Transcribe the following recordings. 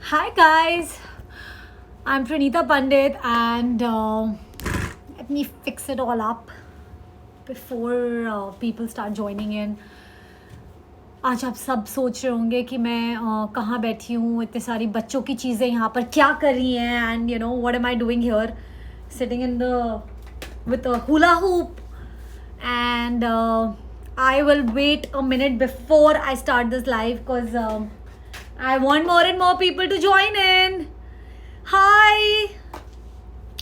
Hi guys, I'm Pranita Pandit and let me fix it all up before people start joining in. आज आप सब सोच रहे होंगे कि मैं कहाँ बैठी हूँ, इतने सारी बच्चों की चीज़ें यहाँ पर क्या कर रही हैं and what am I doing here sitting in the with a hula hoop and I will wait a minute before I start this live because I want more and more people to join in. Hi,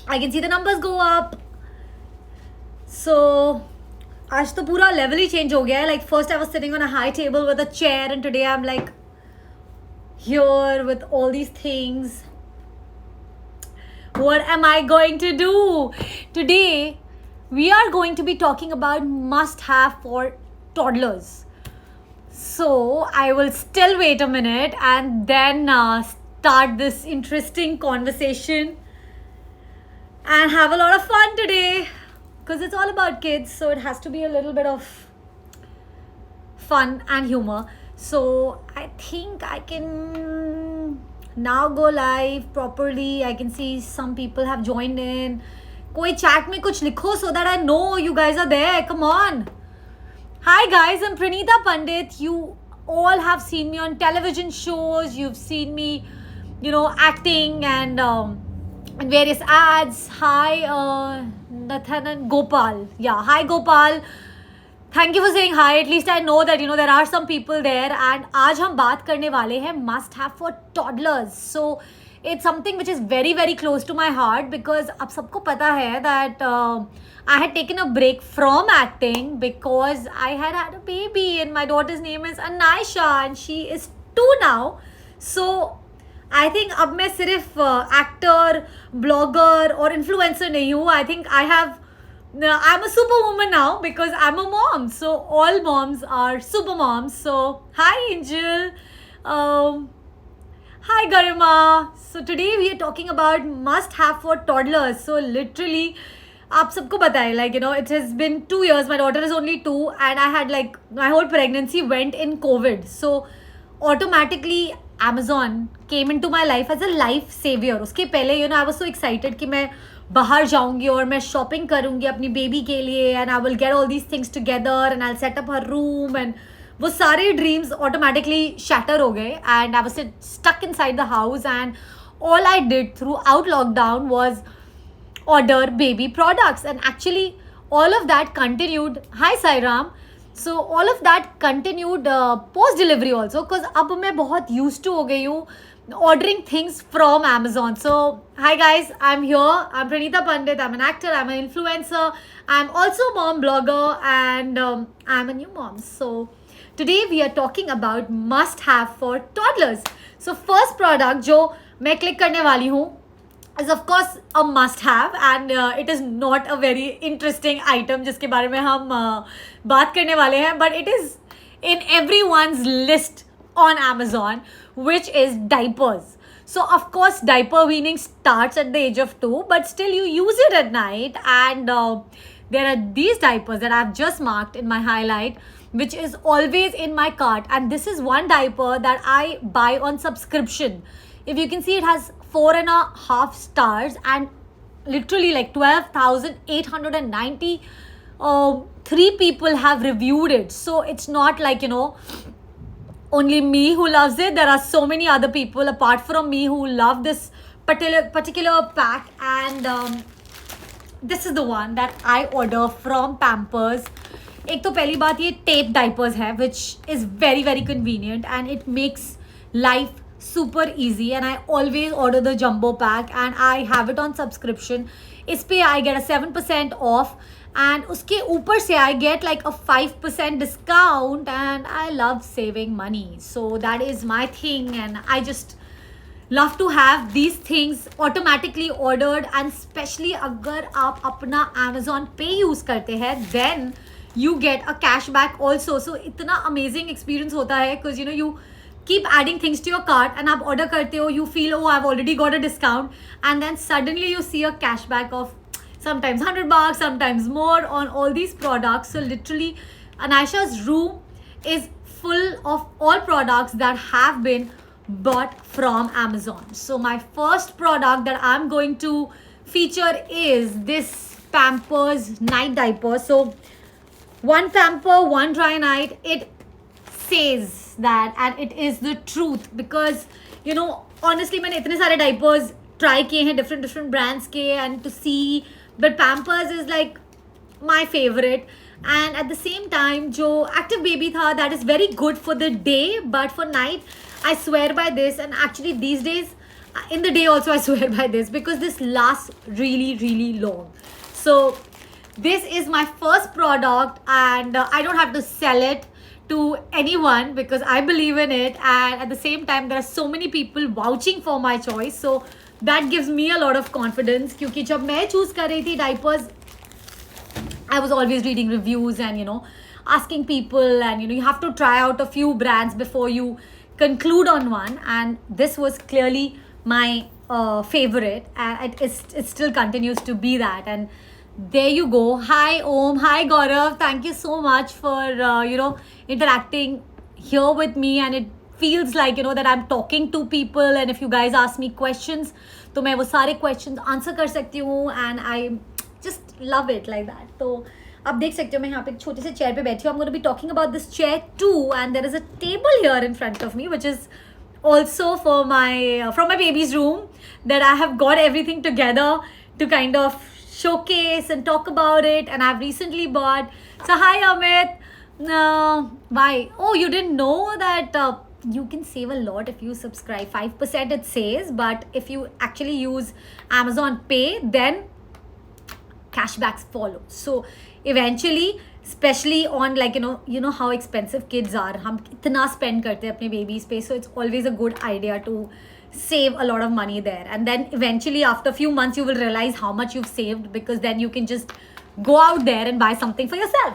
I can see the numbers go up. So आज तो पूरा level ही change हो गया है. Like first I was sitting on a high table with a chair and today I'm like here with all these things. What am I going to do? Today we are going to be talking about must-have for toddlers. So I will still wait a minute and then start this interesting conversation and have a lot of fun today because it's all about kids, so it has to be a little bit of fun and humor. So I think I can now go live properly. I can see some people have joined in. कोई chat में कुछ लिखो so that I know you guys are there. Come on. Hi guys, I'm Pranita Pandit. You all have seen me on television shows. You've seen me, acting and in various ads. Hi, Nathan and Gopal. Yeah, hi Gopal. Thank you for saying hi. At least I know that there are some people there. And आज हम बात करने वाले हैं must have for toddlers. So it's something which is very very close to my heart because आप सबको पता है that I had taken a break from acting because I had a baby and my daughter's name is Anaisha and she is 2 now. So I think अब मैं सिर्फ actor, blogger और influencer नहीं हूँ. I think I'm a superwoman now because I'm a mom. So all moms are super moms. So hi Angel. Hi Garima. So today we are talking about must have for toddlers. So literally आप सबको पता है it has been 2 years. My daughter is only 2 and I had my whole pregnancy went in COVID. So automatically Amazon came into my life as a life savior. उसके पहले I was so excited कि मैं बाहर जाऊंगी और मैं shopping करूंगी अपनी बेबी के लिए and I will get all these things together and I will set up her room and वो सारे ड्रीम्स ऑटोमेटिकली शैटर हो गए and I was stuck inside the house and all I did throughout lockdown was order baby products and actually all of that continued. Hi Sairam. So all of that continued post delivery also because अब मैं बहुत used to हो गई हूँ ordering things from Amazon. So hi guys, I'm here. I'm Pranita Pandit. I'm an actor. I'm an influencer. I'm also a mom blogger and I'm a new mom. So today we are talking about must have for toddlers. So first product जो मैं click करने वाली हूँ is of course a must have and it is not a very interesting item जिसके बारे में हम बात करने वाले हैं, but it is in everyone's list on Amazon, which is diapers. So of course diaper weaning starts at the age of 2, but still you use it at night and there are these diapers that I've just marked in my highlight which is always in my cart, and this is one diaper that I buy on subscription. If you can see, it has 4.5 stars and literally 12,890 3 people have reviewed it. So it's not only me who loves it. There are so many other people apart from me who love this particular pack, and this is the one that I order from Pampers. एक तो पहली बात ये tape diapers है which is very very convenient and it makes life super easy, and I always order the jumbo pack and I have it on subscription. इस पे I get a 7% off and उसके ऊपर से I get a 5% discount and I love saving money. So that is my thing and I just love to have these things automatically ordered, and especially अगर आप अपना Amazon Pay use करते हैं then you get a cashback also. So इतना amazing experience होता है because you keep adding things to your cart and आप order करते हो, you feel I've already got a discount, and then suddenly you see a cashback of sometimes $100, sometimes more on all these products. So literally Anaisha's room is full of all products that have been bought from Amazon. So my first product that I'm going to feature is this Pampers night diaper. So one pamper, one dry night. It says that, and it is the truth, because honestly मैंने इतने सारे diapers try किए हैं different brands के, and to see, but Pampers is like my favorite. And at the same time, जो Active Baby था, that is very good for the day, but for night I swear by this. And actually these days in the day also I swear by this, because this lasts really long. So this is my first product, and I don't have to sell it to anyone because I believe in it, and at the same time there are so many people vouching for my choice, so that gives me a lot of confidence. क्योंकि जब मैं choose कर रही थी diapers, I was always reading reviews and asking people, and you have to try out a few brands before you conclude on one, and this was clearly my favorite, and it still continues to be that. And there you go. Hi Om, hi Gaurav, thank you so much for interacting here with me, and it feels like that I'm talking to people, and if you guys ask me questions तो मैं वो सारे questions answer कर सकती हूँ, and I just love it like that. तो आप देख सकते हो मैं यहाँ पे एक छोटे से चेयर पे बैठी हूँ. I'm going to be talking about this chair too, and there is a table here in front of me which is also for my from my baby's room, that I have got everything together to kind of showcase and talk about it, and I've recently bought. So hi Amit. Why? Oh, you didn't know that you can save a lot if you subscribe. 5% it says, but if you actually use Amazon Pay, then cashbacks follow. So eventually, especially on like how expensive kids are, हम इतना spend करते हैं अपने babies पे, so it's always a good idea to save a lot of money there, and then eventually after a few months you will realize how much you've saved, because then you can just go out there and buy something for yourself.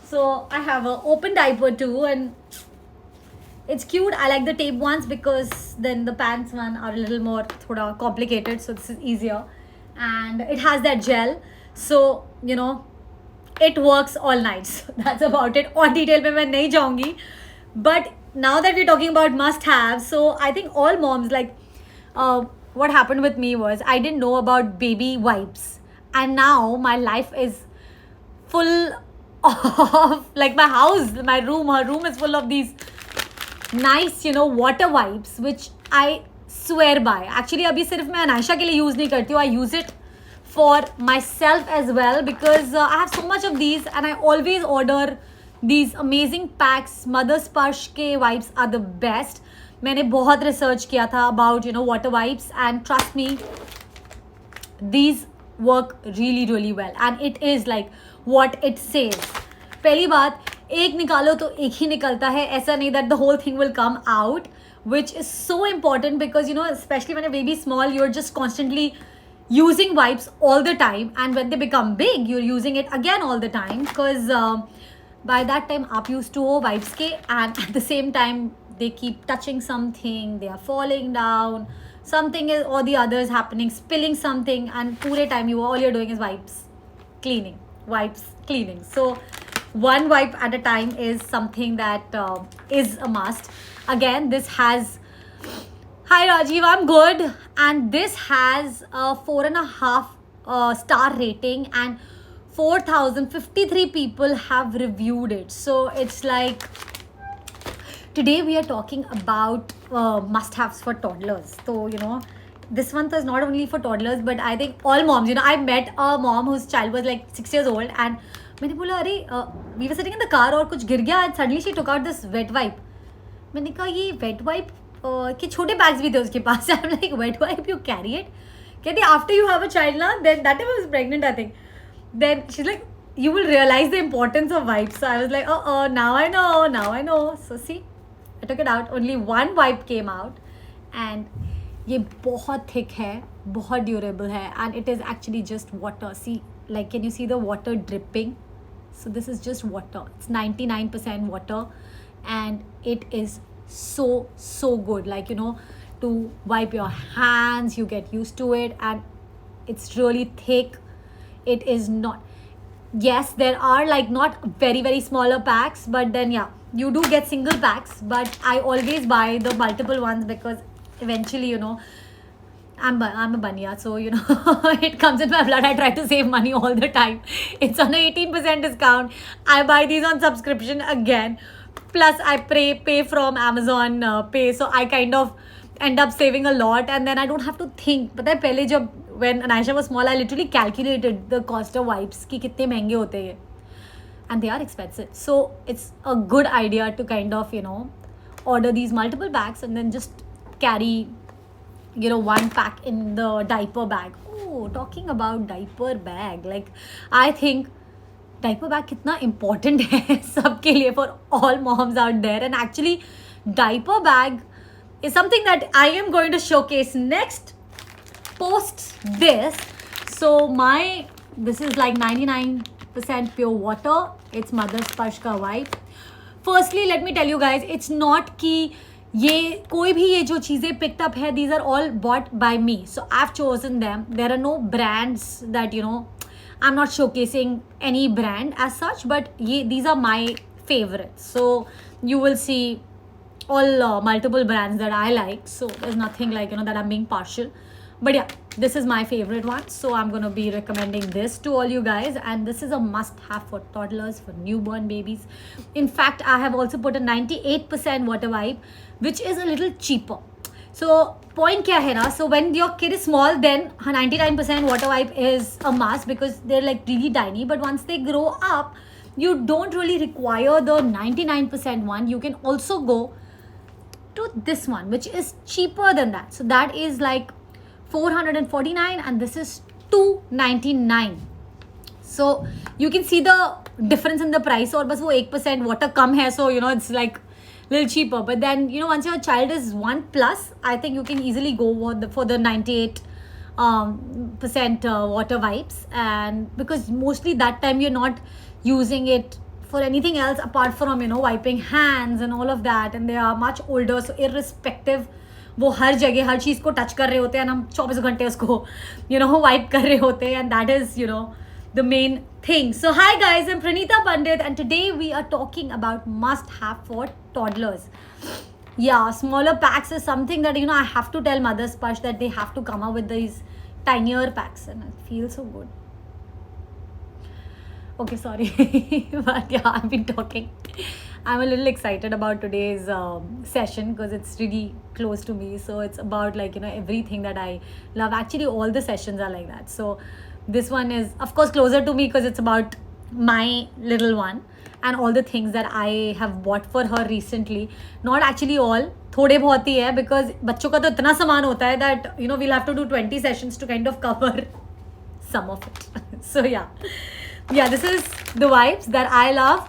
So I have an open diaper too, and it's cute. I like the tape ones because then the pants one are a little more thoda complicated, so this is easier, and it has that gel, so it works all night. So that's about it. और detail में मैं नहीं जाऊँगी, but now that we're talking about must-haves, so I think all moms, like what happened with me was I didn't know about baby wipes, and now my life is full of like my house, my room, her room is full of these nice water wipes, which I swear by. Actually अभी सिर्फ मैं अनायशा के लिए use नहीं करती हूँ, I use it for myself as well, because I have so much of these, and I always order these amazing packs. Mother Sparsh के wipes are the best. मैंने बहुत research किया था about water wipes, and trust me, these work really well, and it is like what it says. पहली बात, एक निकालो तो एक ही निकलता है, ऐसा नहीं that the whole thing will come out, which is so important because especially when a baby is small, you're just constantly using wipes all the time, and when they become big you're using it again all the time, because by that time आप used to हो wipes के, and at the same time they keep touching something, they are falling down, something is or the other is happening, spilling something, and पूरे time all you're doing is wipes cleaning. So one wipe at a time is something that is a must. Again, this has, hi Rajiv, I'm good, and this has a 4.5 star rating, and 4,053 people have reviewed it. So it's like, today we are talking about must-haves for toddlers. So this one is not only for toddlers, but I think all moms. I met a mom whose child was like 6 years old, and मैंने बोला अरे we were sitting in the car और कुछ गिर गया, and suddenly she took out this wet wipe. मैंने कहा ये wet wipe के छोटे bags भी थे उसके पास. I'm like, wet wipe you carry it? कहती after you have a child ना, then that time I was pregnant I think. Then she's like, you will realize the importance of wipes. So I was like, now I know. So see, I took it out. Only one wipe came out, and ये बहुत thick है, बहुत durable है, and it is actually just water. See, like, can you see the water dripping? So this is just water. It's 99% water, and it is so good. Like to wipe your hands, you get used to it, and it's really thick. It is not. Yes, there are like not very smaller packs, but then yeah, you do get single packs, but I always buy the multiple ones because eventually, I'm a banya, so it comes in my blood. I try to save money all the time. It's on a 18% discount. I buy these on subscription again. Plus, I pay from Amazon Pay, so I kind of end up saving a lot, and then I don't have to think. But then, when Anaisha was small, I literally calculated the cost of wipes कि कितने महंगे होते हैं, and they are expensive. So it's a good idea to kind of order these multiple bags and then just carry one pack in the diaper bag. Oh, talking about diaper bag, like I think diaper bag कितना important है सबके लिए, for all moms out there. And actually diaper bag is something that I am going to showcase next post this. So this is like 99% pure water. It's Mother Sparsh ka wipe. Firstly, let me tell you guys, it's not कि ये कोई भी ये जो चीज़ें picked up है, these are all bought by me. So I've chosen them. There are no brands that I'm not showcasing any brand as such, but these are my favorites. So you will see all multiple brands that I like. So there's nothing like that I'm being partial. But yeah, this is my favorite one. So I'm going to be recommending this to all you guys. And this is a must-have for toddlers, for newborn babies. In fact, I have also put a 98% water wipe, which is a little cheaper. So point kya hai na? So when your kid is small, then 99% water wipe is a must because they're like really tiny. But once they grow up, you don't really require the 99% one. You can also go to this one, which is cheaper than that. So that is like 449 and this is 299. So you can see the difference in the price. Or bas wo 1% water kam hai, so it's like little cheaper. But then once your child is 1+, I think you can easily go for the 98 percent water wipes. And because mostly that time you're not using it for anything else apart from wiping hands and all of that, and they are much older, so irrespective वो हर जगह हर चीज़ को touch कर रहे होते हैं, हम 24 घंटे उसको वाइप कर रहे होते हैं, and that is the main thing. So hi guys, I'm Pranita Pandit and today we are talking about must have for toddlers. Yeah, smaller packs is something that I have to tell Mother Sparsh that they have to come up with these tinier packs, and it feels so good. Okay, sorry. But yeah, I've been talking. I'm a little excited about today's session because it's really close to me. So it's about everything that I love. Actually, all the sessions are like that. So this one is, of course, closer to me because it's about my little one and all the things that I have bought for her recently. Not actually all. थोड़े बहुत ही है because बच्चों का तो इतना सामान होता है that we'll have to do 20 sessions to kind of cover some of it. So yeah, this is the wipes that I love.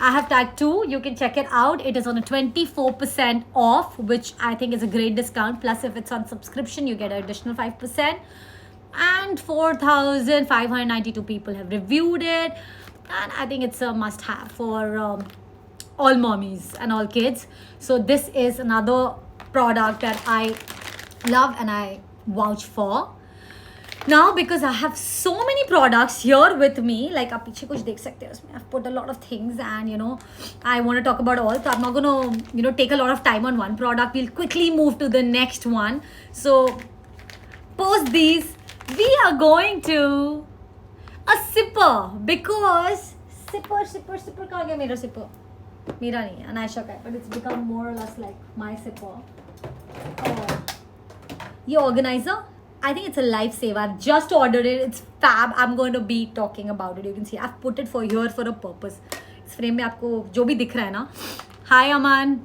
I have tagged 2. You can check it out. It is on a 24% off, which I think is a great discount. Plus, if it's on subscription, you get an additional 5%. And 4,592 people have reviewed it. And I think it's a must-have for all mommies and all kids. So this is another product that I love and I vouch for. Now, because I have so many products here with me, like आप पीछे कुछ देख सकते हैं उसमें, I've put a lot of things and I want to talk about all. So I'm not going to take a lot of time on one product. We'll quickly move to the next one. So post these, we are going to a sipper because sipper कहाँ गया मेरा sipper? मेरा नहीं है, Anaisha का है, but it's become more or less like my sipper. Oh, ये organizer, I think it's a lifesaver. I've just ordered it. It's fab. I'm going to be talking about it. You can see I've put it for here for a purpose. इस frame में आपको जो भी दिख रहा है ना. Hi Aman.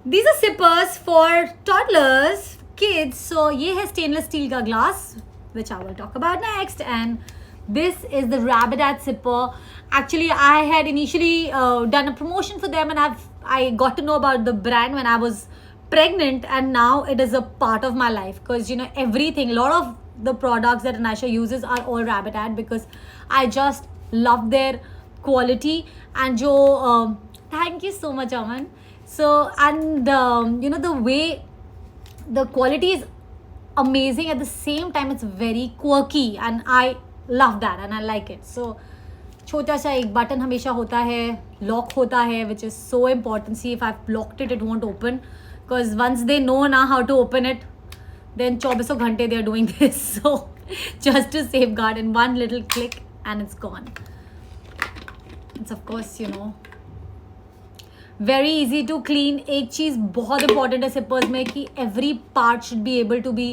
These are sippers for toddlers, kids. So ये है stainless steel का glass, which I will talk about next. And this is the Rabidat sipper. Actually, I had initially done a promotion for them, and I got to know about the brand when I was pregnant, and now it is a part of my life because everything, a lot of the products that Anaisha uses are all Rabitat because I just love their quality. And thank you so much, Aman. So, and the way the quality is amazing, at the same time it's very quirky, and I love that and I like it. So छोटा सा एक button हमेशा होता है, lock होता है, which is so important. See, if I've locked it, it won't open, because once they know now how to open it, then 24 घंटे they are doing this. So just to safeguard, in one little click and it's gone. It's of course, you know, very easy to clean. एक चीज़ बहुत important है zippers में कि every part should be able to be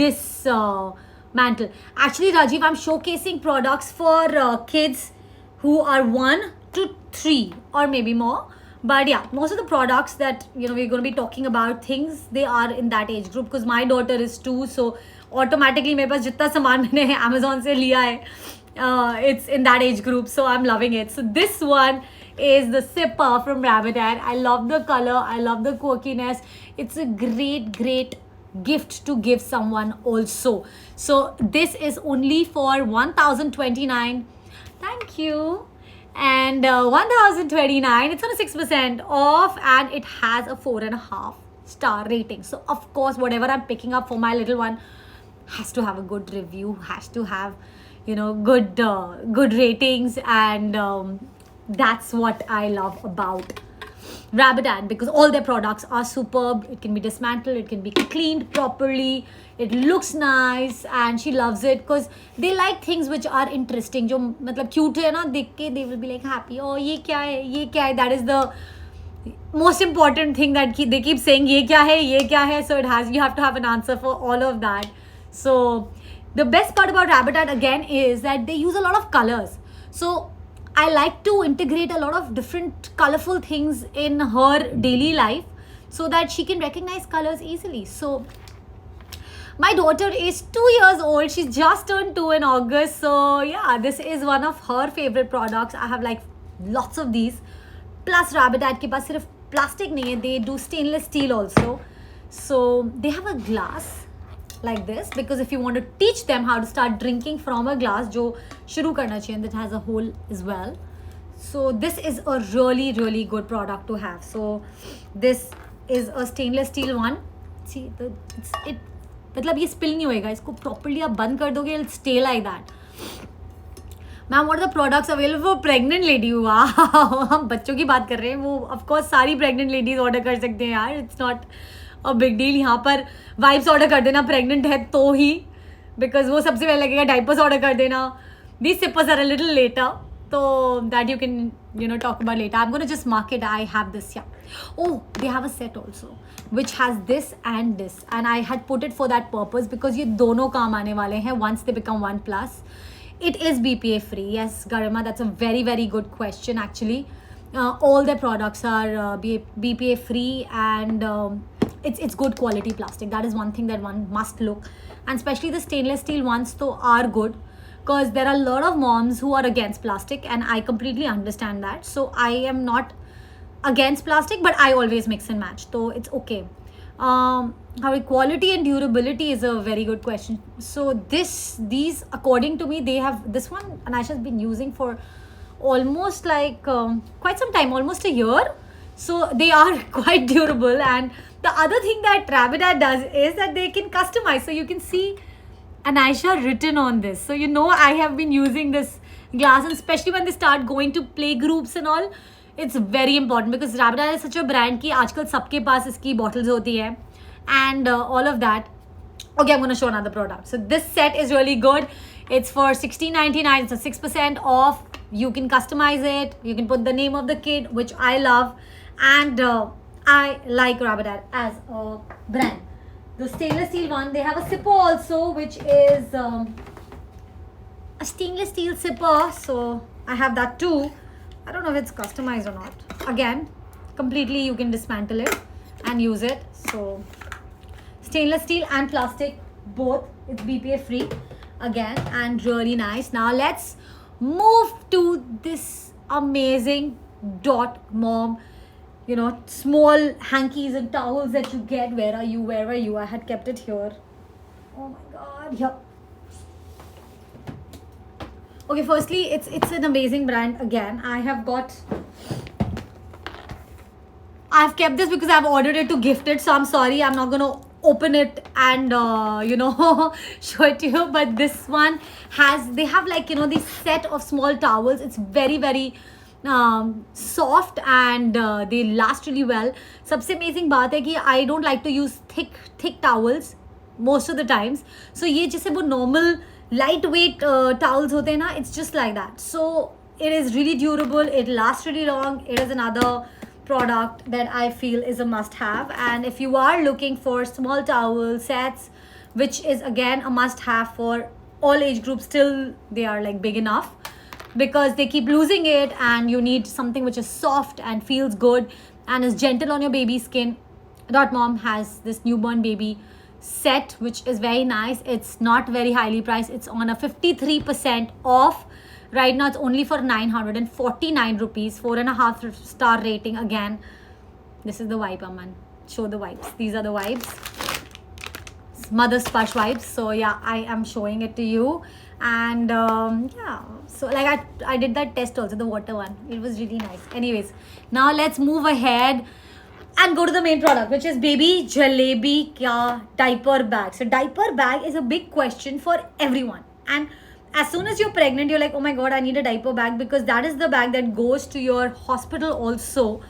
dismantled. Actually, Rajiv, I'm showcasing products for kids who are 1 to 3 or maybe more. But yeah, most of the products that, you know, we're going to be talking about things, they are in that age group, because my daughter is 2, so automatically मेरे पास जितना सामान मैंने Amazon से लिया है, it's in that age group, so I'm loving it. So this one is the Sipper from Rabitat. I love the color, I love the quirkiness. It's a great gift to give someone also. So this is only for 1029. Thank you. And 1029, it's on a 6% off, and it has a 4.5 star rating. So of course, whatever I'm picking up for my little one has to have a good review, has to have, you know, good ratings, and that's what I love about Rabitat, because all their products are superb. It can be dismantled, it can be cleaned properly, it looks nice, and she loves it because they like things which are interesting. जो मतलब cute है ना देख के, they will be like happy. Oh, ये क्या है? That is the most important thing that they keep saying. ये क्या है? So you have to have an answer for all of that. So the best part about Rabitat again is that they use a lot of colors. So I like to integrate a lot of different colorful things in her daily life so that she can recognize colors easily. So my daughter is 2 years old. She's just turned 2 in August. So yeah, this is one of her favorite products. I have like lots of these. Plus Rabitat के पास सिर्फ plastic नहीं है. They do stainless steel also. So they have a glass like this, because if you want to teach them how to start drinking from a glass, जो शुरू करना चाहिए, that has a hole as well. So this is a really good product to have. So this is a stainless steel one. See, it मतलब ये spill नहीं होएगा. इसको properly आप बंद कर दोगे, it'll stay like that. Ma'am, what are the products available for pregnant lady? Wow, हम बच्चों की बात कर रहे हैं. वो of course सारी pregnant ladies order कर सकते हैं यार. It's not a big deal. यहाँ पर वाइप्स ऑर्डर कर देना प्रेग्नेंट है तो ही, बिकॉज वो सबसे पहले लगेगा. डाइपर्स ऑर्डर कर देना. These sippers are a little later, तो that you can, you know, talk about later. I'm going to just mark it. I have this, yeah. Oh, they have a set also which has this and this, and I had put it for that purpose because ये दोनों काम आने वाले हैं once they become 1+. It is BPA free. Yes, Garima, that's a very good question actually. All their products are BPA free, and it's good quality plastic. That is one thing that one must look, and especially the stainless steel ones though are good, because there are a lot of moms who are against plastic, and I completely understand that. So I am not against plastic, but I always mix and match, so it's okay. How quality and durability is a very good question. So these according to me, they have this one Anasha's been using for almost like quite some time, almost a year. So they are quite durable. And the other thing that Rabitat does is that they can customize. So you can see Anasha written on this. So you know I have been using this glass, and especially when they start going to play groups and all, it's very important, because Rabitat is such a brand कि आजकल सबके पास इसकी bottles होती है, and all of that. Okay, I'm going to show another product. So this set is really good. It's for $16.99. It's a 6% off. You can customize it. You can put the name of the kid, which I love, and I like Rabitat as a brand. The stainless steel one, they have a sipper also, which is a stainless steel sipper. So I have that too. I don't know if it's customized or not. Again, completely you can dismantle it and use it. So stainless steel and plastic, both. It's BPA free again, and really nice. Now let's move to this amazing Dot Mom, you know, small hankies and towels that you get. Where are you? I had kept it here. Oh my god, yeah. Okay, firstly, it's an amazing brand. Again, I've kept this because I've ordered it to gift it, so I'm sorry, I'm not gonna open it and show it to you. But this one they have like this set of small towels. It's very very soft and they last really well. सबसे amazing बात है कि I don't like to use thick towels most of the times. So ये जैसे वो normal lightweight towels होते हैं ना, it's just like that. So it is really durable, it lasts really long. It is another product that I feel is a must have. And if you are looking for small towel sets, which is again a must have for all age groups, still they are like big enough because they keep losing it, and you need something which is soft and feels good and is gentle on your baby's skin. Dot Mom has this newborn baby set which is very nice. It's not very highly priced, it's on a 53% off. Right now it's only for 949 rupees, 4.5-star rating. Again, this is the wipe, Aman. Show the wipes. These are the wipes. Mother Splash wipes. So yeah, I am showing it to you. And yeah, so like I did that test also, the water one. It was really nice. Anyways, now let's move ahead and go to the main product, which is Baby Jalebi Kya diaper bag. So diaper bag is a big question for everyone. And as soon as you're pregnant, you're like, oh my god, I need a diaper bag, because that is the bag that goes to your hospital also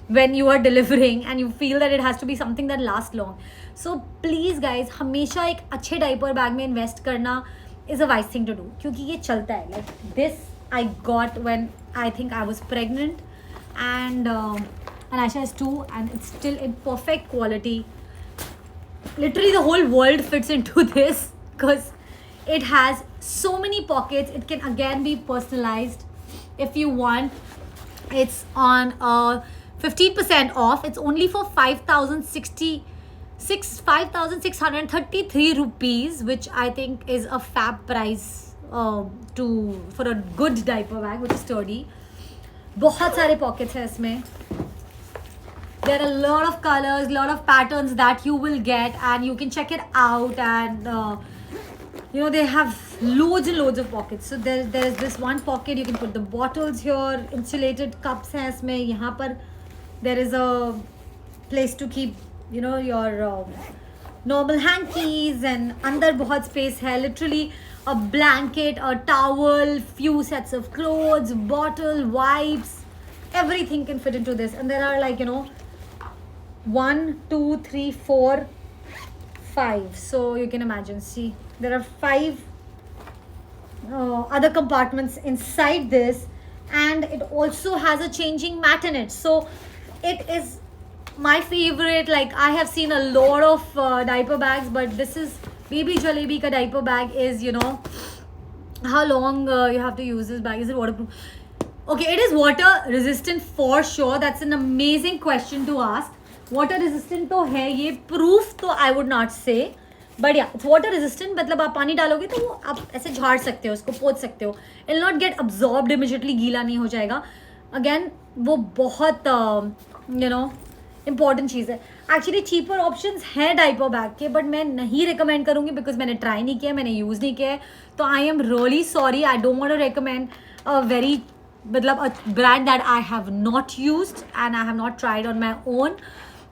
when you are delivering, and you feel that it has to be something that lasts long. So please guys, हमेशा एक अच्छे diaper bag में invest करना is a wise thing to do, क्योंकि ये चलता है. Like this I got when I think I was pregnant, and Aisha is too, and it's still in perfect quality. Literally the whole world fits into this because it has so many pockets. It can again be personalized if you want. It's on 15% off. It's only for 5,633 rupees, which I think is a fab price for a good diaper bag which is sturdy. बहुत सारे pockets है इसमें. There are a lot of colors, lot of patterns that you will get, and you can check it out. And they have loads and loads of pockets. So there's this one pocket, you can put the bottles here. Insulated cups है इसमें. यहाँ पर there is a place to keep your normal hankies, and अंदर बहुत space है. Literally a blanket, a towel, few sets of clothes, bottle, wipes, everything can fit into this. And there are like 1, 2, 3, 4, 5. So you can imagine, see, there are 5 other compartments inside this, and it also has a changing mat in it. So it is my favorite. Like I have seen a lot of diaper bags, but this is Baby Jalebi ka diaper bag. Is how long you have to use this bag? Is it waterproof? Okay, it is water resistant for sure. That's an amazing question to ask. Water resistant तो है ये, proof तो I would not say, but yeah, it's water resistant. मतलब आप पानी डालोगे तो वो आप ऐसे झाड़ सकते हो, उसको पोंछ सकते हो. It will not get absorbed immediately, गीला नहीं हो जाएगा. Again, वो बहुत important चीज़ है. Actually cheaper options हैं diaper bag के, but मैं नहीं recommend करूँगी because मैंने try नहीं किया, मैंने use नहीं किया है. तो I am really sorry. I don't want to recommend a brand that I have not used and I have not tried on my own.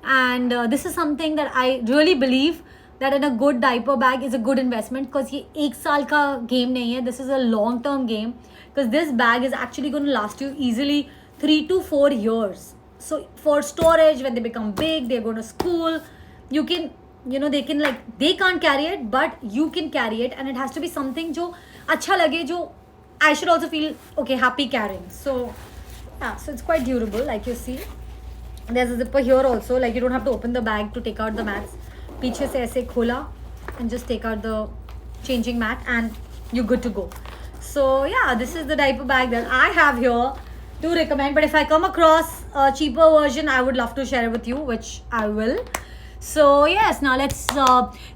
And this is something that I really believe that in a good diaper bag is a good investment, because ये 1 साल का game नहीं है. This is a long term game, because this bag is actually going to last you easily 3 to 4 years. So for storage, when they become big, they're going to school, you can they can't carry it, but you can carry it, and it has to be something जो अच्छा लगे, जो I should also feel okay, happy carrying. So yeah, so it's quite durable, like you see. There's a zipper here also, like you don't have to open the bag to take out the mats. पीछे से ऐसे खोला and just take out the changing mat and you're good to go. So yeah, this is the diaper bag that I have here to recommend. But if I come across a cheaper version, I would love to share it with you, which I will. So yes, now let's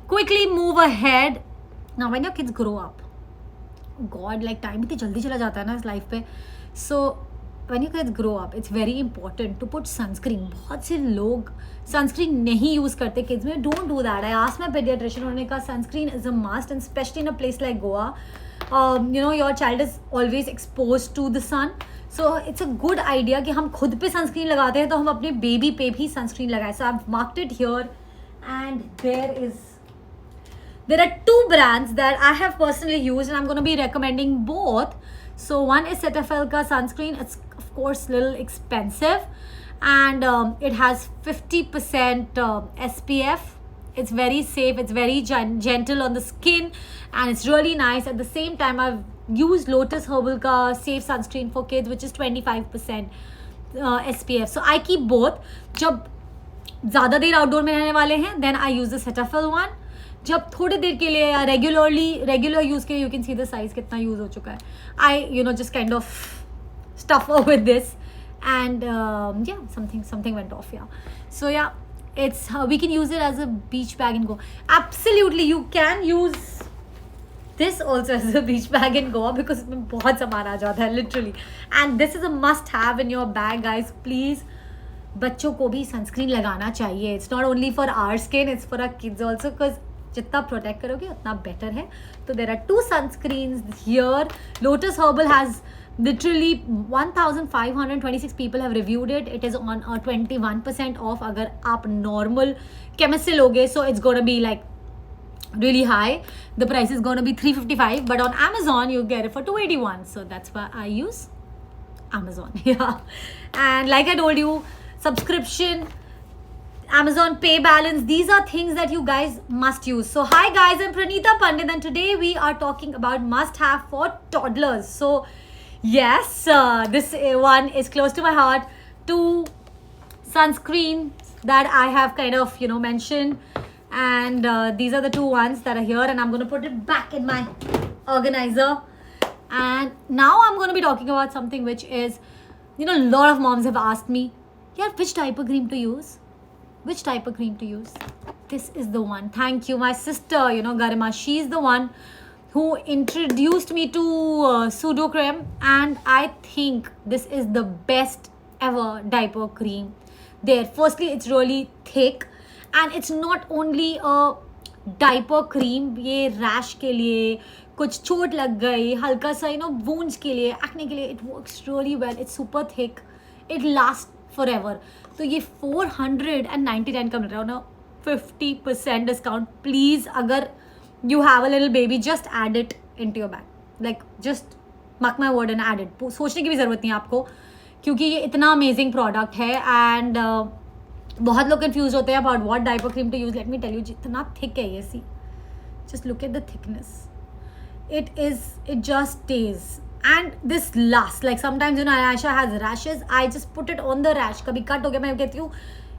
quickly move ahead. Now when your kids grow up, God, like time इतनी जल्दी चला जाता है ना इस life पे. So when you kids grow up, it's very important to put sunscreen. बहुत से लोग sunscreen नहीं use करते kids में. Don't do that. I asked my pediatrician, उन्होंने कहा sunscreen is a must, and especially in a place like Goa, your child is always exposed to the sun. So it's a good idea कि हम खुद पे sunscreen लगाते हैं तो हम अपने baby पे भी sunscreen लगाएं. So I've marked it here, And there are two brands that I have personally used, and I'm going to be recommending both. So one is Cetaphil ka sunscreen. It's of course little expensive, and it has 50% SPF. It's very safe, it's very gentle on the skin, and it's really nice. At the same time, I've used Lotus Herbal ka safe sunscreen for kids, which is 25% SPF. So I keep both. जब ज़्यादा देर outdoor में रहने वाले हैं, then I use the Cetaphil one. जब थोड़ी देर के लिए या रेगुलर यूज़ के, you can see the size कितना यूज़ हो चुका है. I just kind of stuff her with this, and yeah, something went off. Yeah, so yeah, it's we can use it as a beach bag and go. Absolutely, you can use this also as a beach bag in Goa because इसमें बहुत सामान आ जाता है literally, and this is a must have in your bag, guys. Please, बच्चों को भी sunscreen लगाना चाहिए. It's not only for our skin, it's for our kids also, because जितना प्रोटेक्ट करोगे उतना बेटर है. तो there are two sunscreens here. Lotus herbal has literally 1526 people have reviewed it. It is on a 21% off अगर आप normal chemist से लोगे. So it's gonna be like really high. The price is gonna be $355, but on Amazon you get it for $281. So that's why I use Amazon. Yeah, and like I told you, subscription, Amazon Pay balance, these are things that you guys must use. So hi guys, I'm Pranita Pandit, and today we are talking about must have for toddlers. So yes, this one is close to my heart. Two sunscreens that I have kind of mentioned, and these are the two ones that are here, and I'm going to put it back in my organizer. And now I'm going to be talking about something which is, a lot of moms have asked me, yeah, which diaper cream to use? Which diaper cream to use? This is the one. Thank you, my sister, Garima. She's the one who introduced me to Sudocrem, and I think this is the best ever diaper cream there. Firstly, it's really thick, and it's not only a diaper cream. ये rash के लिए, कुछ चोट लग गई, हल्का सा wounds के लिए, acne के लिए, it works really well. It's super thick. It lasts forever. तो ये 499 का मिल रहा है ना, 50% डिस्काउंट. प्लीज़, अगर you have a little baby, just add it into your bag. Like, just mark my word and add it. सोचने की भी ज़रूरत नहीं है आपको, क्योंकि ये इतना अमेजिंग प्रोडक्ट है. एंड बहुत लोग कन्फ्यूज होते हैं about what diaper cream to use. Let me tell you, जितना थिक है ये, see, just look at the thickness. It just stays. And this lasts. Like sometimes Ayesha has rashes, I just put it on the rash. कभी cut हो गया, मैं कहती हूँ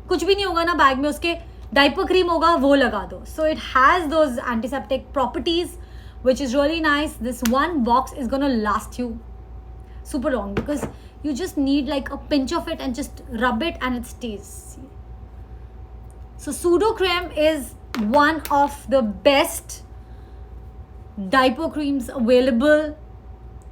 कुछ भी नहीं होगा ना बैग में, उसके डायपर क्रीम होगा, वो लगा दो. So it has those antiseptic properties, which is really nice. This one box is gonna last you super long because you just need like a pinch of it and just rub it and it stays. So Sudocrem is one of the best diaper creams available,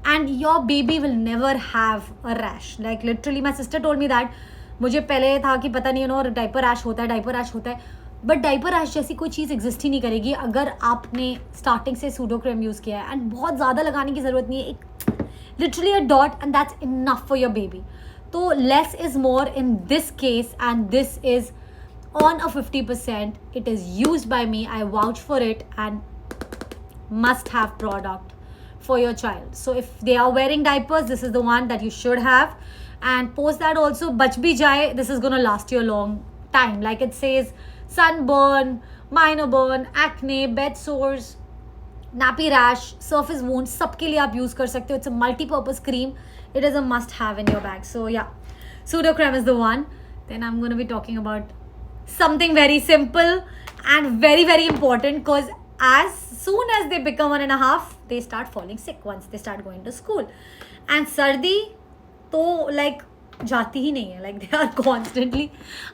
and your baby will never have a rash. Like literally, my sister told me that. मुझे पहले था कि पता नहीं diaper rash होता है, but diaper rash जैसी कोई चीज़ एग्जिस्ट ही नहीं करेगी अगर आपने स्टार्टिंग से सूडोक्रेम यूज़ किया है. एंड बहुत ज़्यादा लगाने की ज़रूरत नहीं है, एक literally a dot and that's enough for your baby. तो less is more in this case, and this is on a 50%. It is used by me. I vouch for it, and must have product for your child. So if they are wearing diapers, this is the one that you should have. And post that also, bach bhi jaye, this is going to last you a long time. Like it says, sunburn, minor burn, acne, bed sores, nappy rash, surface wounds, सबके लिए आप use कर सकते हो. It's a multi-purpose cream. It is a must have in your bag. So yeah, Sudocrem is the one. Then I'm going to be talking about something very simple and very, very important, because as soon as they become 1.5, they start falling sick once they start going to school. And सर्दी तो like जाती ही नहीं है. Like they are constantly,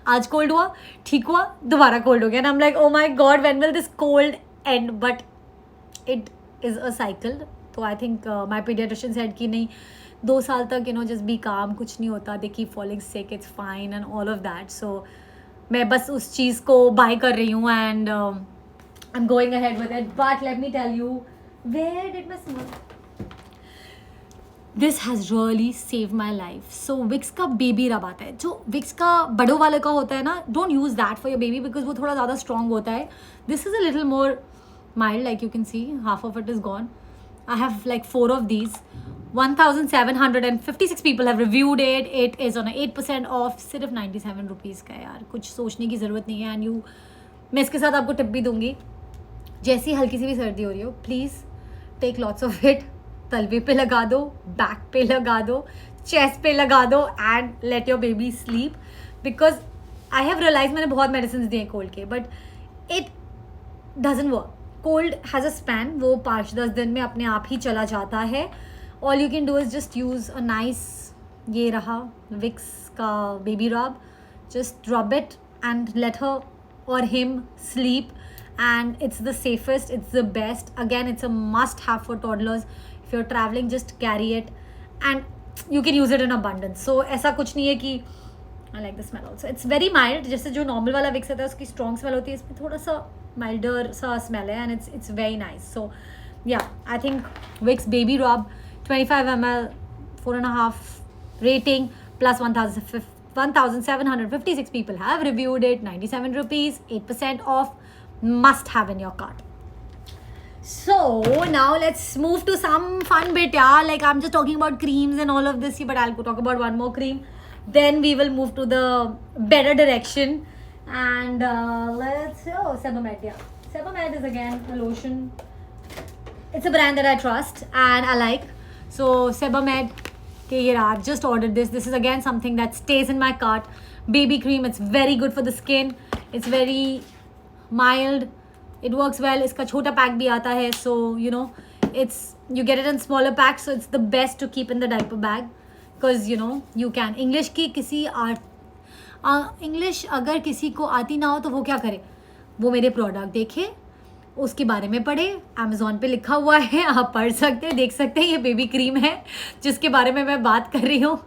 आज cold हुआ, ठीक हुआ, दोबारा cold हो गया. And I'm like, oh my god, when will this cold end? But it is a cycle. तो I think my pediatrician said कि नहीं, 2 साल तक just be calm, कुछ नहीं होता, they keep falling sick, it's fine and all of that. So मैं बस उस चीज़ को बाय कर रही हूँ, and I'm going ahead with it. But let me tell you, where did my small... this has really save my life. So Vicks का baby rub आता है, जो विक्स का बड़ों वाले का होता है ना, don't use that for your baby because वो थोड़ा ज़्यादा स्ट्रॉन्ग होता है. This is a little more mild, like you can see half of it is gone. I have like 4 of these. 1756 people have reviewed it. It is on a 8% off. सिर्फ 97 rupees का है यार, कुछ सोचने की ज़रूरत नहीं है. एंड यू, मैं इसके साथ आपको टिप भी दूंगी, जैसी हल्की सी भी सर्दी हो रही हो, please take lots of it. तलवे पे लगा दो, बैक पे लगा दो, चेस्ट पे लगा दो and let your baby sleep. Because I have realise, मैंने बहुत मेडिसिन दिए कोल्ड के, but it doesn't work. Cold has a span, वो 5-10 दिन में अपने आप ही चला जाता है. All you can do is just use a nice, ये रहा विक्स का बेबी रब, just rub it and let her or him sleep. And it's the safest, it's the best. Again it's a must have for toddlers. If you are travelling just carry it and you can use it in abundance. So ऐसा कुछ नहीं है कि, I like the smell also, it's very mild. जैसे जो normal वाला Vicks होता है उसकी स्ट्रॉन्ग स्मेल होती है, इसमें थोड़ा सा milder सा smell है and it's very nice. So yeah, I think Vicks Baby Rub 25 ml 4.5 rating plus 1756 people have reviewed it. 97 rupees, 8% off, must have in your cart. So now let's move to some fun bit. Yeah, like I'm just talking about creams and all of this, but I'll talk about one more cream, then we will move to the better direction. And let's, Sebamed. Yeah, Sebamed is again a lotion. It's a brand that I trust and I like. So Sebamed, okay, here I've just ordered this. This is again something that stays in my cart. Baby cream. It's very good for the skin. It's very mild. It works well. इसका छोटा pack भी आता है. So you know, it's, you get it in smaller packs. So it's the best to keep in the diaper bag because you know you can. English की किसी English अगर किसी को आती ना हो तो वो क्या करे, वो मेरे प्रोडक्ट देखे, उसके बारे में पढ़े. अमेज़ॉन पे लिखा हुआ है, आप पढ़ सकते हैं, देख सकते हैं. ये बेबी क्रीम है जिसके बारे में मैं बात कर रही हूँ.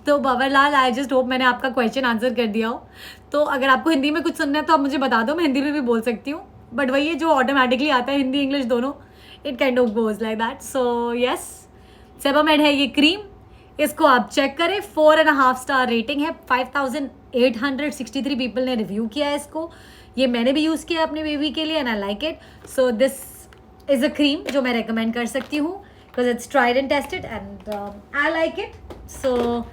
तो बाबरलाल, आई जस्ट होप मैंने आपका क्वेश्चन आंसर कर दिया हो. तो अगर आपको हिंदी में कुछ सुनना है तो आप मुझे बता दो, मैं हिंदी में भी बोल सकती हूँ. बट वही है जो ऑटोमेटिकली आता है, हिंदी इंग्लिश दोनों, it kind of goes like that. So yes, Sebamed है ये क्रीम. इसको आप चेक करें, 4.5 स्टार रेटिंग है. 5863 पीपल ने रिव्यू किया है इसको. ये मैंने भी यूज़ किया अपने बेबी के लिए and I like it. So this is a cream जो मैं रेकमेंड कर सकती हूँ because it's tried and tested and I like it. So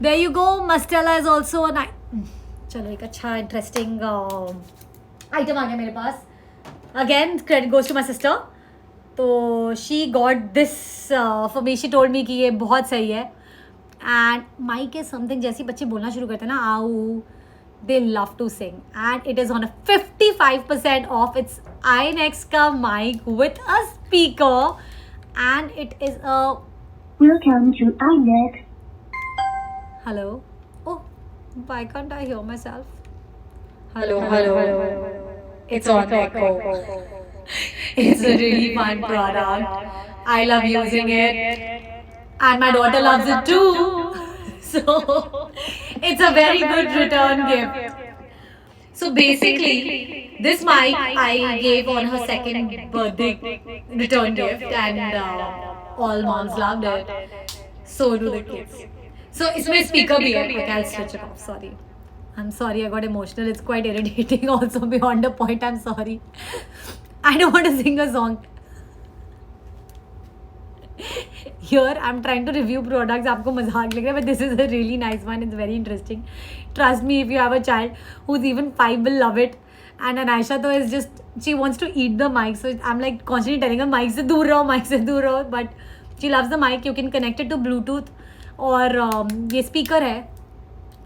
there you go. Mustela is also चलो एक अच्छा इंटरेस्टिंग आइटम आ गया मेरे पास. Again credit goes to my sister. तो she got this for me. She told me कि ये बहुत सही है. एंड माइक इज समथिंग, जैसे बच्चे बोलना शुरू करते हैं ना, आऊ, they love to sing and it is on a 55% off. It's INX का mic with a speaker and it is a welcome to INX. Hello. Oh, why can't I hear myself? Hello. It's on echo. It's a really fun product. I love using it and my daughter loves it too. So it's a very good return gift. So basically, this mic I gave on her second birthday return gift and all moms loved it. So do the kids. So इसमें speaker भी है. Okay, I'll switch it off. Sorry. I'm sorry, I got emotional. It's quite irritating also beyond the point. I'm sorry. I don't want to sing a song. Here I'm trying to review products. आपको मजाक लग रहा है, but this is a really nice one. It's very interesting. Trust me, if you have a child who's even 5 will love it. And Anisha though is just, she wants to eat the mic. So I'm like constantly telling her mic से दूर रहो, mic से दूर रहो. But she loves the mic. You can connect it to Bluetooth. और ये speaker है.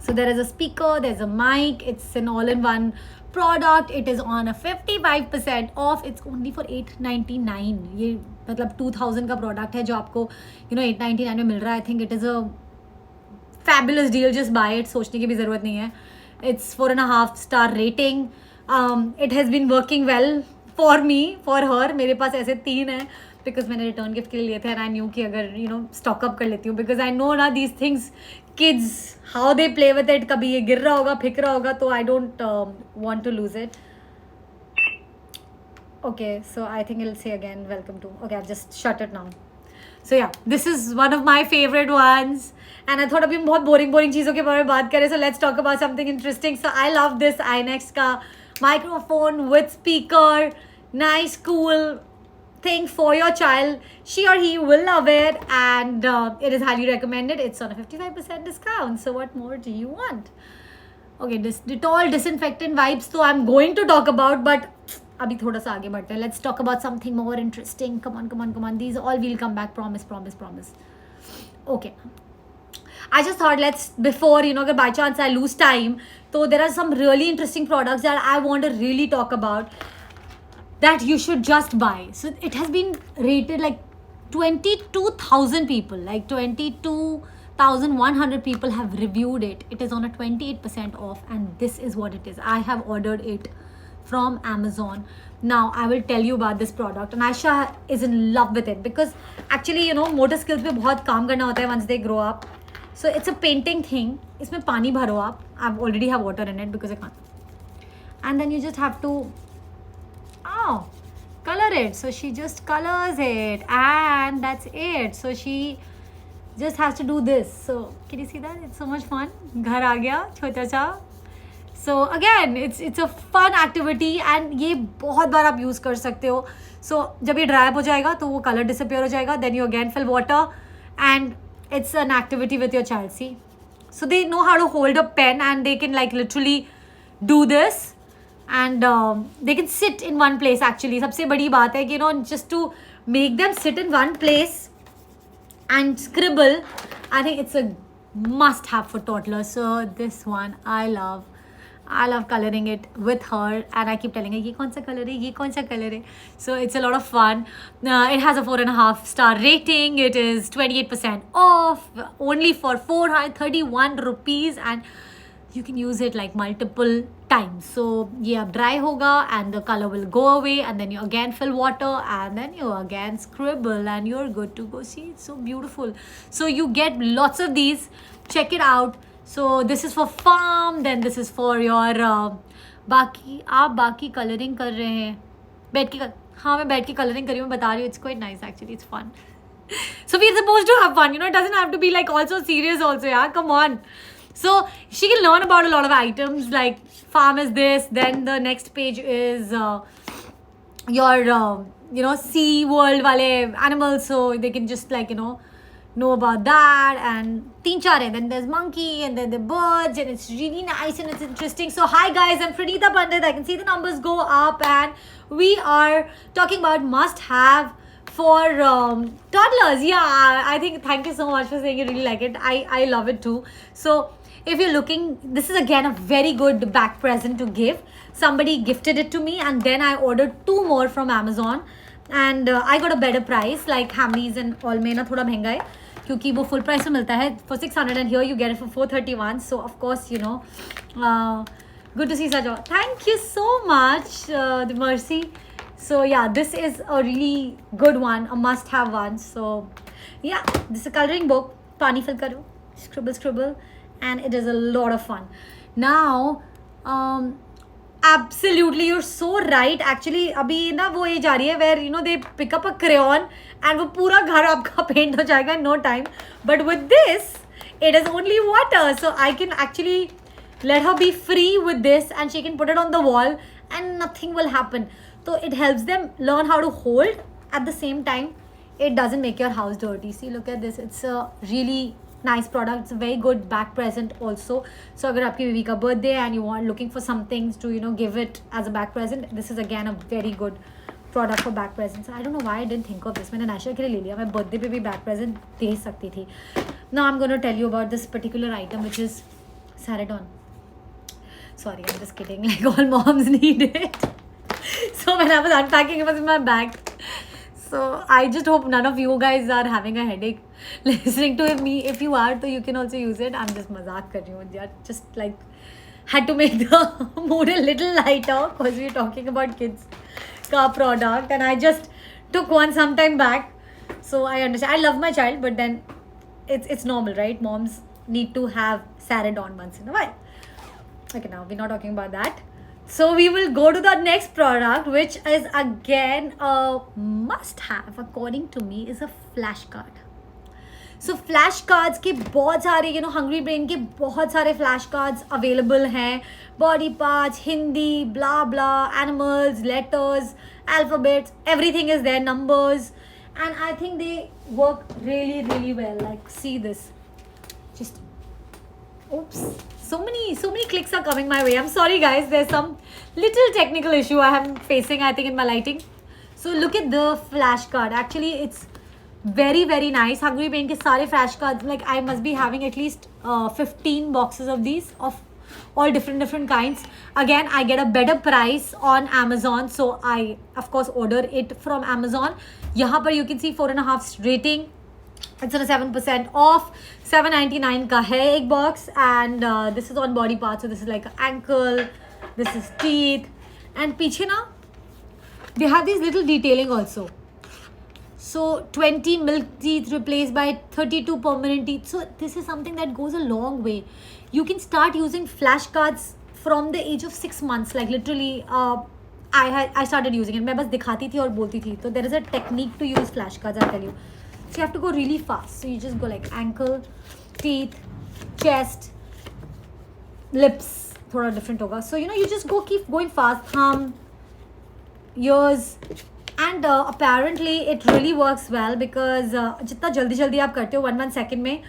So there is a speaker, there's a mic. It's an all-in-one product. It is on a 55% off. It's only for $899. ये मतलब 2000 का product है जो आपको $899 में मिल रहा है. I think it is a fabulous deal. Just buy it, सोचने की भी ज़रूरत नहीं है. It's 4.5 star rating. It has been working well for me, for her. मेरे पास ऐसे 3 हैं बिकॉज मैंने रिटर्न गिफ्ट के लिए लिए थे एंड आई न्यू कि अगर स्टॉक अप कर लेती हूँ बिकॉज आई नो ना these things, kids how they play with it. कभी ये गिर रहा होगा, फिक रहा होगा, तो I don't want to lose it. Okay, so I think it'll say again welcome to. Okay, I've just shut it now. So yeah, this is one of my favorite ones. And I thought अभी हम बहुत boring चीज़ों के बारे में बात करें. So let's talk about something interesting. So I love this iNext का microphone with speaker. Nice, cool thing for your child. She or he will love it, and it is highly recommended. It's on a 55% discount. So what more do you want? Okay, this Dettol disinfectant wipes. So I'm going to talk about, but अभी थोड़ा सा आगे बढ़ते हैं. Let's talk about something more interesting. Come on. These all will come back. Promise. Okay. I just thought before, अगर by chance I lose time, so there are some really interesting products that I want to really talk about that you should just buy. So it has been rated like 22,000 people, like 22,100 people have reviewed it. It is on a 28% off, and this is what it is. I have ordered it from Amazon. Now I will tell you about this product, and Aisha is in love with it because actually motor skills पे बहुत काम करना होता है once they grow up. So it's a painting thing. इसमें पानी भरो आप. I already have water in it because I can't. And then you just have to color it. So she just colors it, and that's it. So she just has to do this. So can you see that? It's so much fun. घर आ गया छोटा सा. So again, it's a fun activity, and ये बहुत बार आप use कर सकते हो. So जब ये dry up हो जाएगा तो वो color disappear हो जाएगा. Then you again fill water, and it's an activity with your child. See, so they know how to hold a pen, and they can like literally do this, and they can sit in one place. Actually, सबसे बड़ी बात है कि just to make them sit in one place and scribble, I think it's a must have for toddlers. So this one I love coloring it with her, and I keep telling her, ये कौन सा color है. So it's a lot of fun. It has a 4.5 star rating. It is 28% off, only for 431 rupees, and you can use it like multiple times. So ये अब dry होगा, and the color will go away, and then you again fill water, and then you again scribble, and you're good to go. See, it's so beautiful. So you get lots of these. Check it out. So this is for farm, then this is for your बाकी coloring कर रहे हैं बैठ के. हाँ, मैं बैठ के coloring कर रही हूँ, बता रही हूँ. It's quite nice actually. It's fun. So we're supposed to have fun, it doesn't have to be like also serious also. Yeah, come on. So she can learn about a lot of items, like farm is this, then the next page is your sea world wale animals, so they can just like know about that. And teen char hai, then there's monkey, and then the birds, and it's really nice and it's interesting. So hi guys, I'm Pranita Pandit. I can see the numbers go up, and we are talking about must have for toddlers. Yeah, I think, thank you so much for saying you really like it. I love it too. So if you're looking, this is again a very good back present to give. Somebody gifted it to me, and then I ordered 2 more from Amazon, and I got a better price. Like Hamleys and all में ना थोड़ा महंगा है, क्योंकि वो full price में मिलता है for 600, and here you get it for 431. So of course good to see such a. Thank you so much, the Mercy. So yeah, this is a really good one, a must have one. So yeah, this is a coloring book. पानी fill करो, scribble, and it is a lot of fun. Now absolutely, you're so right. Actually अभी ना वो age आ रही है where they pick up a crayon and वो पूरा घर आपका paint हो जाएगा in no time. But with this, it is only water, so I can actually let her be free with this, and she can put it on the wall and nothing will happen. So it helps them learn how to hold. At the same time, it doesn't make your house dirty. See, look at this. It's a really nice product. It's a very good back present also. So अगर आपकी baby का birthday and you want looking for some things to give it as a back present, this is again a very good product for back presents. I don't know why I didn't think of this. मैंने नाशा के लिए ले लिया. मैं birthday पे भी back present दे सकती थी. Now I'm going to tell you about this particular item, which is Saradon. Sorry, I'm just kidding. Like all moms need it. So when I was unpacking, it was in my bag. So I just hope none of you guys are having a headache listening to me. If you are, so you can also use it. I'm just mazak kar rahi hu. Just like had to make the mood a little lighter because we're talking about kids ka product, and I just took one sometime back. So I understand. I love my child, but then it's normal, right? Moms need to have Saradon once in a while. Okay, now we're not talking about that. So we will go to the next product, which is again a must-have according to me, is a flashcard. So flash cards के बहुत सारे hungry brain के बहुत सारे flash cards available हैं. Body parts, Hindi, blah blah, animals, letters, alphabets, everything is there, numbers, and I think they work really really well. Like see this, just oops, so many clicks are coming my way. I'm sorry guys, there's some little technical issue I am facing, I think, in my lighting. So look at the flash card. Actually it's very very nice. Hungry Brain के सारे flash cards, like I must be having at least 15 boxes of these, of all different kinds. Again, I get a better price on Amazon, so I of course order it from Amazon. यहाँ पर you can see 4.5 rating. It's on a 7% off. 7.99 का है एक box, and this is on body parts. So this is like ankle, this is teeth, and पीछे ना they have these little detailing also. So 20 milk teeth replaced by 32 permanent teeth. So this is something that goes a long way. You can start using flashcards from the age of 6 months. Like literally, I started using it. मैं बस दिखाती थी और बोलती थी. So there is a technique to use flashcards, I'll tell you. So you have to go really fast. So you just go like ankle, teeth, chest, lips. थोड़ा different होगा. So you just keep going fast. Thumb, ears. And apparently it really works well, because जितना जल्दी जल्दी आप करते हो 1 second में,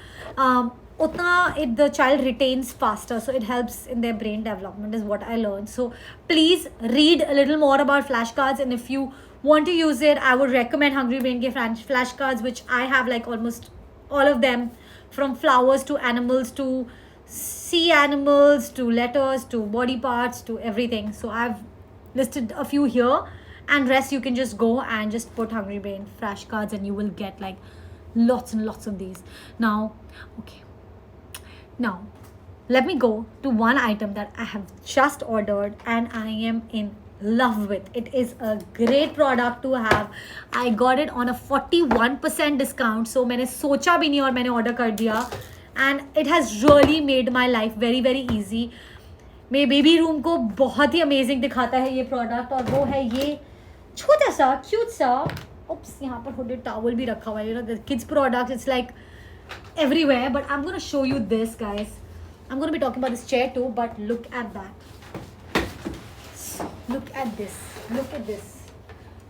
उतना the child retains faster, so it helps in their brain development, is what I learned. So please read a little more about flashcards, and if you want to use it, I would recommend Hungry Brain के flashcards, which I have like almost all of them, from flowers to animals to sea animals to letters to body parts to everything. So I've listed a few here, and rest you can just go and just put Hungry Brain flashcards, and you will get like lots and lots of these. Now let me go to one item that I have just ordered and I am in love with. It is a great product to have. I got it on a 41% discount, so मैंने सोचा भी नहीं और मैंने order कर दिया, and it has really made my life very very easy. मेरे baby room को बहुत ही अमेजिंग दिखाता है ये प्रोडक्ट, और वो है ये छोटा सा क्यूट सा, oops, यहाँ पर हुडेड टॉवल भी रखा हुआ है. The kids product, it's like everywhere, but I'm going to show you this, guys. I'm going to be talking about this chair too, but look at that. Look at this.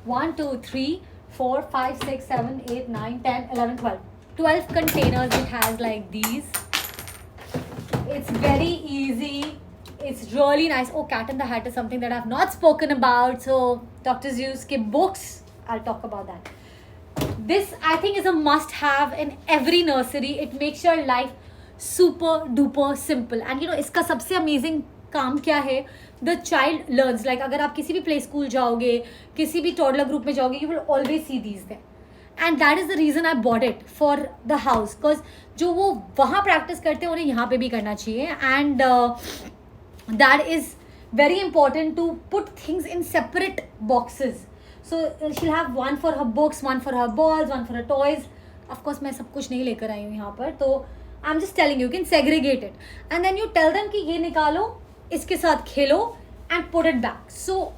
1 2 3 4 5 6 7 8 9 10 11 12 containers it has, like these. It's very easy. It's really nice. Oh, Cat in the Hat is something that I've not spoken about. So Dr. Seuss के books, I'll talk about that. This I think is a must-have in every nursery. It makes your life super duper simple. And इसका सबसे amazing काम क्या है? The child learns. Like अगर आप किसी भी play school जाओगे, किसी भी toddler group में जाओगे, you will always see these there. And that is the reason I bought it for the house, because जो वो वहाँ practice करते हैं उन्हें यहाँ पे भी करना चाहिए. And that is very important to put things in separate boxes. So she'll have one for her books, one for her balls, one for her toys. Of course मैं सब कुछ नहीं लेकर आई हूँ यहाँ पर, तो I'm just telling you can segregate it, and then you tell them कि ये निकालो, इसके साथ खेलो, and put it back. So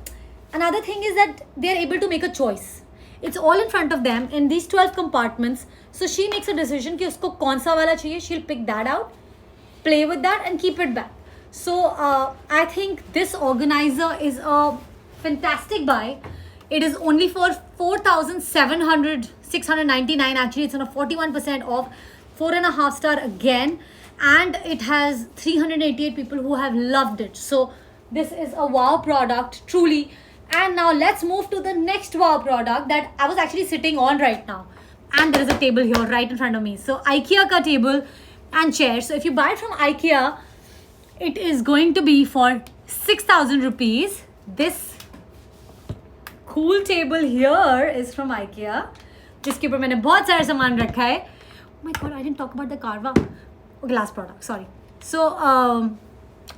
another thing is that they are able to make a choice. It's all in front of them in these 12 compartments. So she makes a decision कि उसको कौन सा वाला चाहिए. She'll pick that out, play with that, and keep it back. So I think this organizer is a fantastic buy. It is only for 699. Actually, it's on a 41% off, 4.5 star again, and it has 388 people who have loved it. So this is a wow product, truly. And now let's move to the next wow product that I was actually sitting on right now. And there is a table here right in front of me. So IKEA ka table and chair. So if you buy it from IKEA, it is going to be for 6,000 rupees. This cool table here is from IKEA, जिसके ऊपर मैंने बहुत सारा सामान रखा है. Oh my god, I didn't talk about the Carva. Okay, last product, sorry. So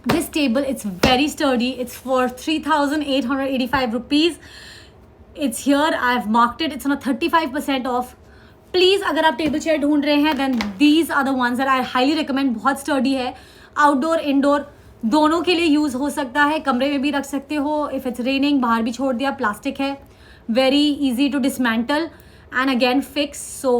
this table, it's very sturdy. It's for 3,885 rupees. It's here. I've marked it. It's on a 35% off. Please, अगर आप table chair ढूंढ रहे हैं, then these are the ones that I highly recommend. बहुत sturdy है. Outdoor, indoor, दोनों के लिए यूज़ हो सकता है, कमरे में भी रख सकते हो, इफ़ इट्स रेनिंग बाहर भी छोड़ दिया, प्लास्टिक है, very easy to dismantle and again fix. So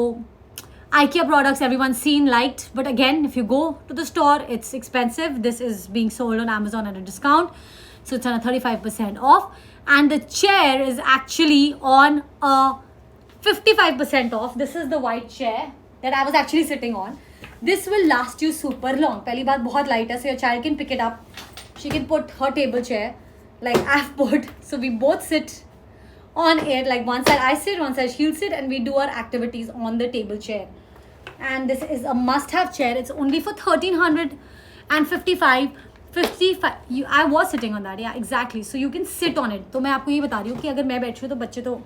IKEA products everyone's seen, liked, but again if you go to the store it's expensive. This is being sold on Amazon at a discount, so it's on a 35% off, and the chair is actually on a 55% off. This is the white chair that I was actually sitting on. This will last you super long. पहली बात बहुत light है, so your child can pick it up, she can put her table chair like I've put, so we both sit on it, like one side I sit, one side she'll sit, and we do our activities on the table chair. And this is a must have chair. It's only for 1355. I was sitting on that, yeah, exactly. So you can sit on it. तो मैं आपको ये बता रही हूँ कि अगर मैं बैठी हूँ तो बच्चे तो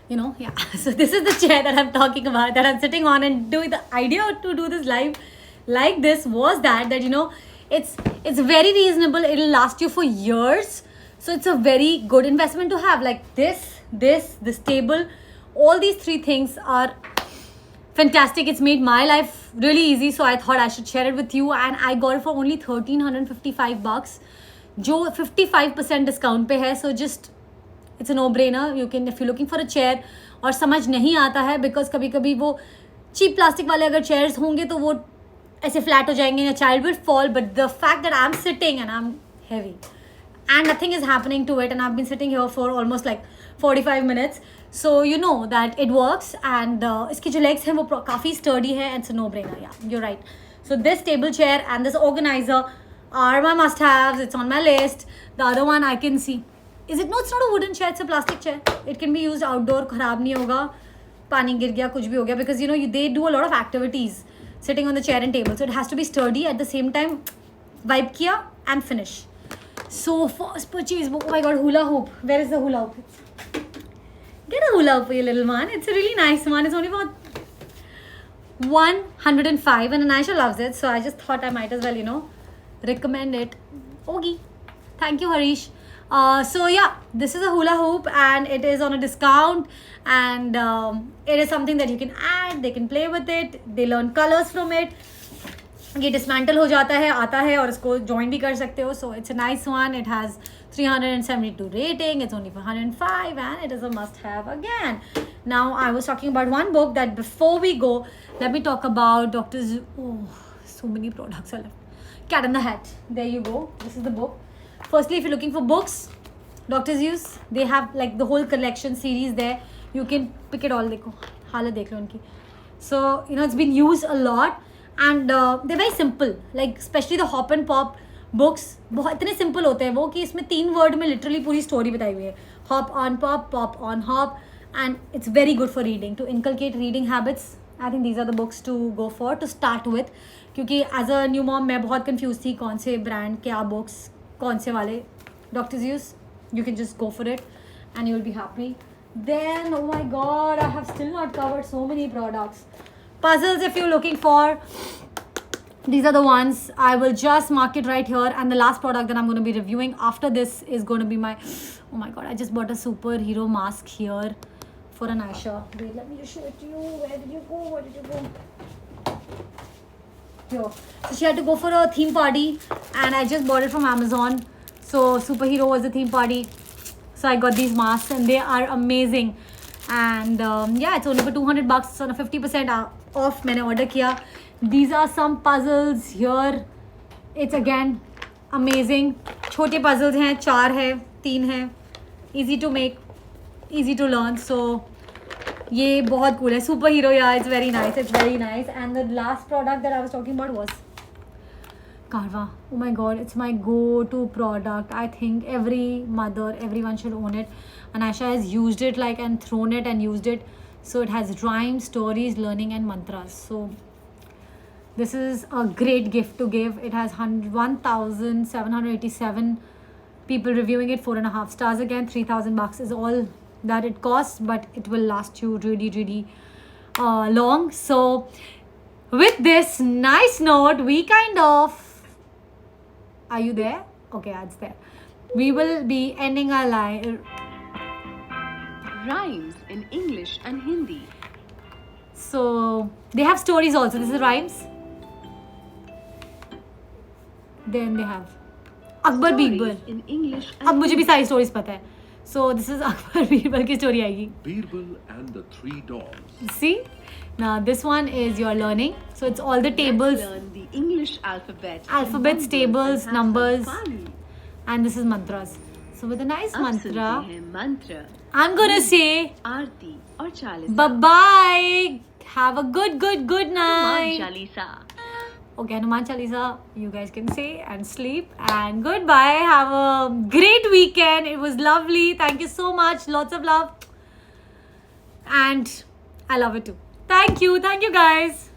you know, yeah. So this is the chair that I'm talking about, that I'm sitting on, and doing the idea to do this live like this was that you know, it's very reasonable. It'll last you for years. So it's a very good investment to have. Like this table, all these three things are fantastic. It's made my life really easy, so I thought I should share it with you, and I got it for only $1,355, जो 55% discount पे है. So just it's a no-brainer. You can, if you're looking for a chair और समझ नहीं आता है, because कभी कभी वो cheap plastic वाले अगर chairs होंगे तो वो ऐसे flat हो जाएंगे, your child will fall. But the fact that I'm sitting and I'm heavy and nothing is happening to it, and I've been sitting here for almost like 45 minutes, so you know that it works. And इसकी जो legs हैं वो काफ़ी sturdy है, and it's a no-brainer. Yeah, you're right. So this table chair and this organizer are my must-haves. It's on my list. The other one I can see. Is it? No, it's not a wooden chair. It's a plastic chair. It can be used outdoor. खराब नहीं होगा. पानी गिर गया, कुछ भी हो गया, because you know they do a lot of activities sitting on the chair and table. So it has to be sturdy. At the same time, wipe किया and finish. So first purchase, oh my god, hula hoop. Where is the hula hoop? Get a hula hoop for your little one. It's a really nice one. It's only for 105, and Anisha loves it. So I just thought I might as well, you know, recommend it. Okay. Thank you, Harish. So yeah, this is a hula hoop, and it is on a discount, and it is something that you can add. They can play with it. They learn colors from it. ये dismantle हो जाता है, आता है, और इसको join भी कर सकते हो. So it's a nice one. It has 372 rating. It's only for 105, and it is a must have again. Now I was talking about one book that before we go, let me talk about doctors. So many products are left. Cat in the Hat. There you go. This is the book. Firstly, if you're looking for books, Doctor Seuss, they have like the whole collection series there. You can pick it all. देखो हालत देख लो उनकी. So you know, it's been used a lot. And they're very simple, like especially the Hop and Pop books. बहुत इतने simple होते हैं वो कि इसमें 3 word में literally पूरी story बताई हुई है. Hop on Pop, Pop on Hop, and it's very good for reading, to inculcate reading habits. I think these are the books to go for, to start with. क्योंकि as a new mom मैं बहुत confused थी कौन से brand क्या books, कौन से वाले. Dr. Seuss, you can just go for it and you'll be happy. Then, oh my god, I have still not covered so many products. Puzzles, if you're looking for, these are the ones. I will just mark it right here. And the last product that I'm going to be reviewing after this is going to be my, oh my god, I just bought a superhero mask here for Anisha. Wait, let me just show it to you. Where did you go? Here. So she had to go for a theme party, and I just bought it from Amazon. So superhero was the theme party. So I got these masks, and they are amazing. And yeah, it's only for $200. It's on a 50% off. मैंने order किया. These are some puzzles here. It's again amazing. छोटे puzzles हैं, 4 है, 3 है. Easy to make, easy to learn. So ये बहुत cool है. Superhero, yeah, it's very nice. It's very nice. And the last product that I was talking about was Carva. Oh my god, it's my go-to product. I think every mother, everyone should own it. Anisha has used it like and thrown it and used it. So it has rhymes, stories, learning, and mantras. So this is a great gift to give. It has 1,787 people reviewing it, 4.5 stars again. $3,000 is all that it costs, but it will last you really, really long. So with this nice note, we kind of, are you there? Okay, it's there. We will be ending our live. Rhymes in English and Hindi. So they have stories also. This is rhymes. Then they have Akbar Birbal. Stories in English and अब मुझे भी सारी stories पता है. So this is Akbar Birbal की story आएगी. Birbal and the Three Dogs. See? Now this one is your learning. So it's all the tables. learn the English alphabet. Alphabets, numbers, tables, and have numbers. some fun. And this is mantras. So with a nice अब mantra, सुनते हैं मंत्र, I'm gonna say आरती और Chalisa. bye-bye. Have a good Hanuman night. Chalisa. Okay, Hanuman Chalisa, you guys can say and sleep. And goodbye. Have a great weekend. It was lovely. Thank you so much. Lots of love. And I love it too. Thank you. Thank you, guys.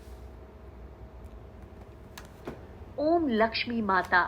ओम लक्ष्मी माता.